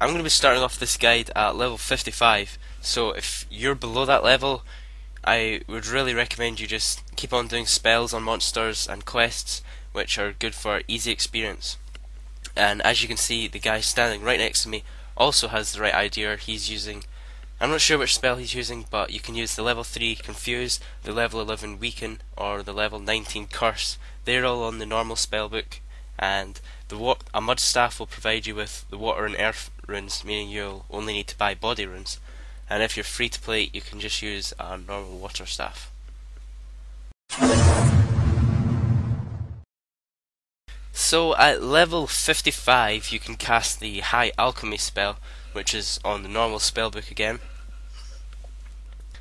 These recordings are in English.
I'm going to be starting off this guide at level 55, so if you're below that level, I would really recommend you just keep on doing spells on monsters and quests, which are good for easy experience. And as you can see, the guy standing right next to me also has the right idea. I'm not sure which spell he's using, but you can use the level 3 Confuse, the level 11 Weaken, or the level 19 Curse. They're all on the normal spellbook, and a Mud Staff will provide you with the Water and Earth runes, meaning you'll only need to buy body runes. And if you're free to play, you can just use a normal Water Staff. So at level 55 you can cast the High Alchemy spell, which is on the normal spellbook again.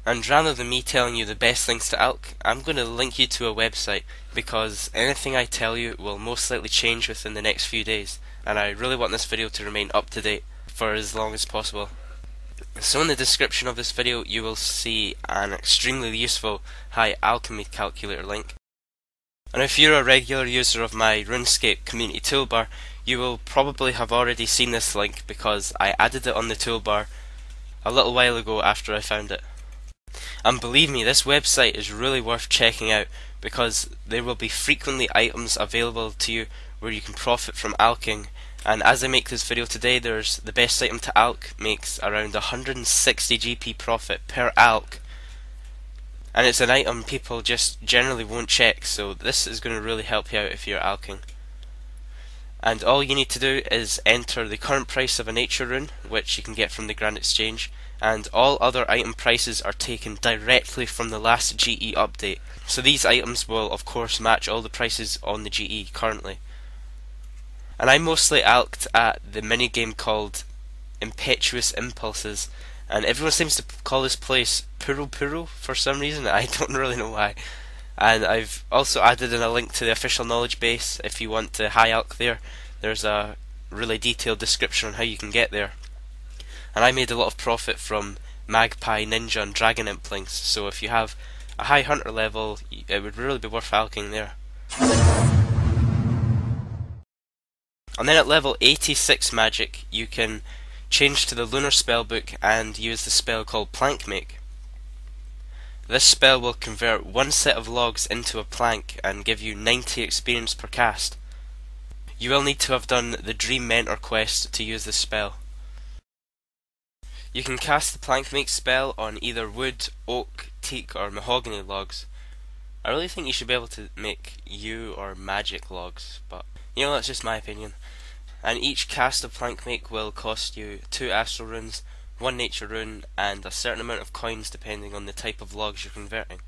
And rather than me telling you the best things to alch, I'm going to link you to a website, because anything I tell you will most likely change within the next few days, and I really want this video to remain up to date for as long as possible. So in the description of this video you will see an extremely useful High Alchemy calculator link. And if you're a regular user of my RuneScape community toolbar, you will probably have already seen this link because I added it on the toolbar a little while ago after I found it. And believe me, this website is really worth checking out because there will be frequently items available to you where you can profit from alching. And as I make this video today, there's the best item to alch makes around 160 GP profit per alch. And it's an item people just generally won't check, so this is going to really help you out if you're alching. And all you need to do is enter the current price of a nature rune, which you can get from the Grand Exchange, and all other item prices are taken directly from the last GE update. So these items will of course match all the prices on the GE currently. And I mostly alched at the minigame called Impetuous Impulses, and everyone seems to call this place Puro Puro for some reason. I don't really know why. And I've also added in a link to the official knowledge base if you want to high alch there. There's a really detailed description on how you can get there. And I made a lot of profit from Magpie, Ninja and Dragon Implings, so if you have a high hunter level, it would really be worth alching there. And then at level 86 magic, you can change to the lunar spellbook and use the spell called Plank Make. This spell will convert one set of logs into a plank and give you 90 experience per cast. You will need to have done the Dream Mentor quest to use this spell. You can cast the Plank Make spell on either wood, oak, teak or mahogany logs. I really think you should be able to make yew or magic logs, but you know, that's just my opinion. And each cast of Plank Make will cost you 2 astral runes, 1 nature rune, and a certain amount of coins depending on the type of logs you're converting.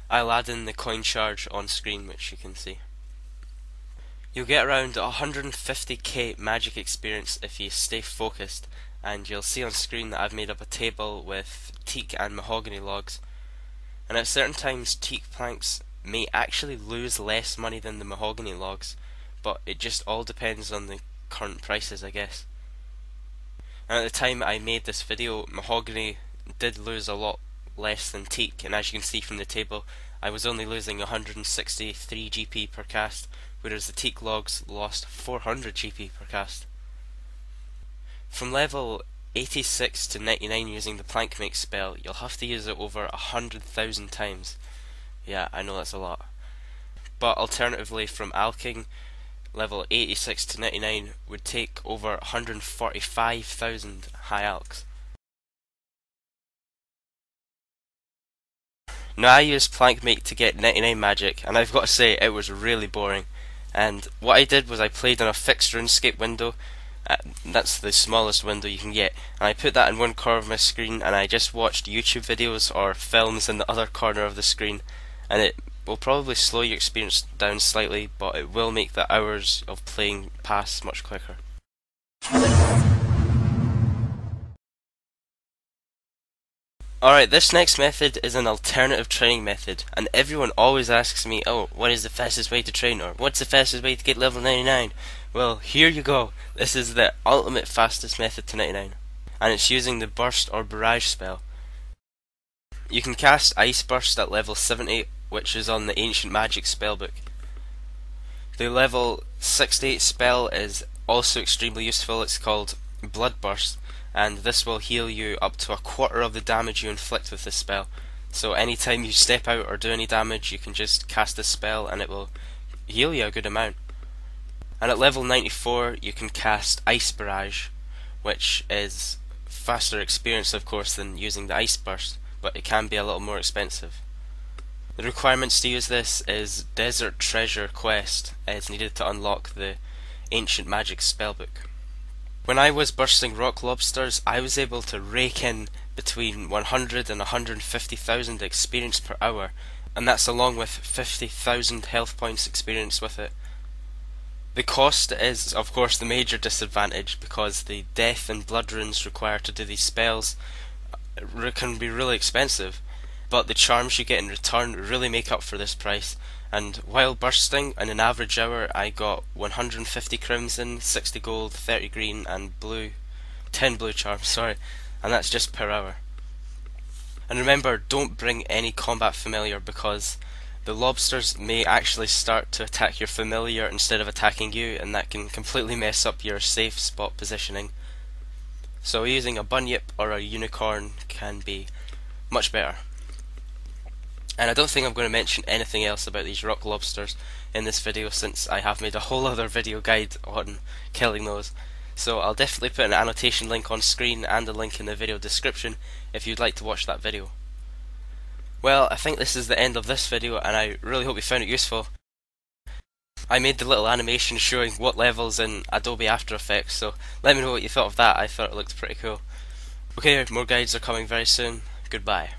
I'll add in the coin charge on screen, which you can see. You'll get around 150k magic experience if you stay focused, and you'll see on screen that I've made up a table with teak and mahogany logs. And at certain times teak planks may actually lose less money than the mahogany logs, but it just all depends on the current prices, I guess. And at the time I made this video, mahogany did lose a lot less than teak, and as you can see from the table, I was only losing 163 GP per cast, whereas the teak logs lost 400 GP per cast. From level 86 to 99 using the Plank Make spell, you'll have to use it over 100,000 times. Yeah, I know that's a lot. But alternatively, from alching, level 86 to 99 would take over 145,000 high alchs. Now I used Plank Make to get 99 magic, and I've got to say it was really boring. And what I did was I played on a fixed RuneScape window. That's the smallest window you can get, and I put that in one corner of my screen and I just watched YouTube videos or films in the other corner of the screen, and it will probably slow your experience down slightly, but it will make the hours of playing pass much quicker. Alright, this next method is an alternative training method, and everyone always asks me, oh, what is the fastest way to train, or what's the fastest way to get level 99? Well, here you go. This is the ultimate fastest method to 99, and it's using the Burst or Barrage spell. You can cast Ice Burst at level 70, which is on the Ancient Magic spellbook. The level 68 spell is also extremely useful. It's called Bloodburst, and this will heal you up to a quarter of the damage you inflict with this spell. So anytime you step out or do any damage, you can just cast this spell and it will heal you a good amount. And at level 94 you can cast Ice Barrage, which is faster experience of course than using the Ice Burst, but it can be a little more expensive. The requirements to use this is Desert Treasure Quest is needed to unlock the Ancient Magic spellbook. When I was bursting rock lobsters, I was able to rake in between 100 and 150,000 experience per hour, and that's along with 50,000 health points experience with it. The cost is of course the major disadvantage, because the death and blood runes required to do these spells can be really expensive, but the charms you get in return really make up for this price. And while bursting, in an average hour I got 150 crimson, 60 gold, 30 green and blue, 10 blue charms, sorry, and that's just per hour. And remember, don't bring any combat familiar, because the lobsters may actually start to attack your familiar instead of attacking you, and that can completely mess up your safe spot positioning. So using a bunyip or a unicorn can be much better. And I don't think I'm going to mention anything else about these rock lobsters in this video, since I have made a whole other video guide on killing those. So I'll definitely put an annotation link on screen and a link in the video description if you'd like to watch that video. Well, I think this is the end of this video, and I really hope you found it useful. I made the little animation showing what levels in Adobe After Effects, so let me know what you thought of that. I thought it looked pretty cool. Okay, more guides are coming very soon. Goodbye.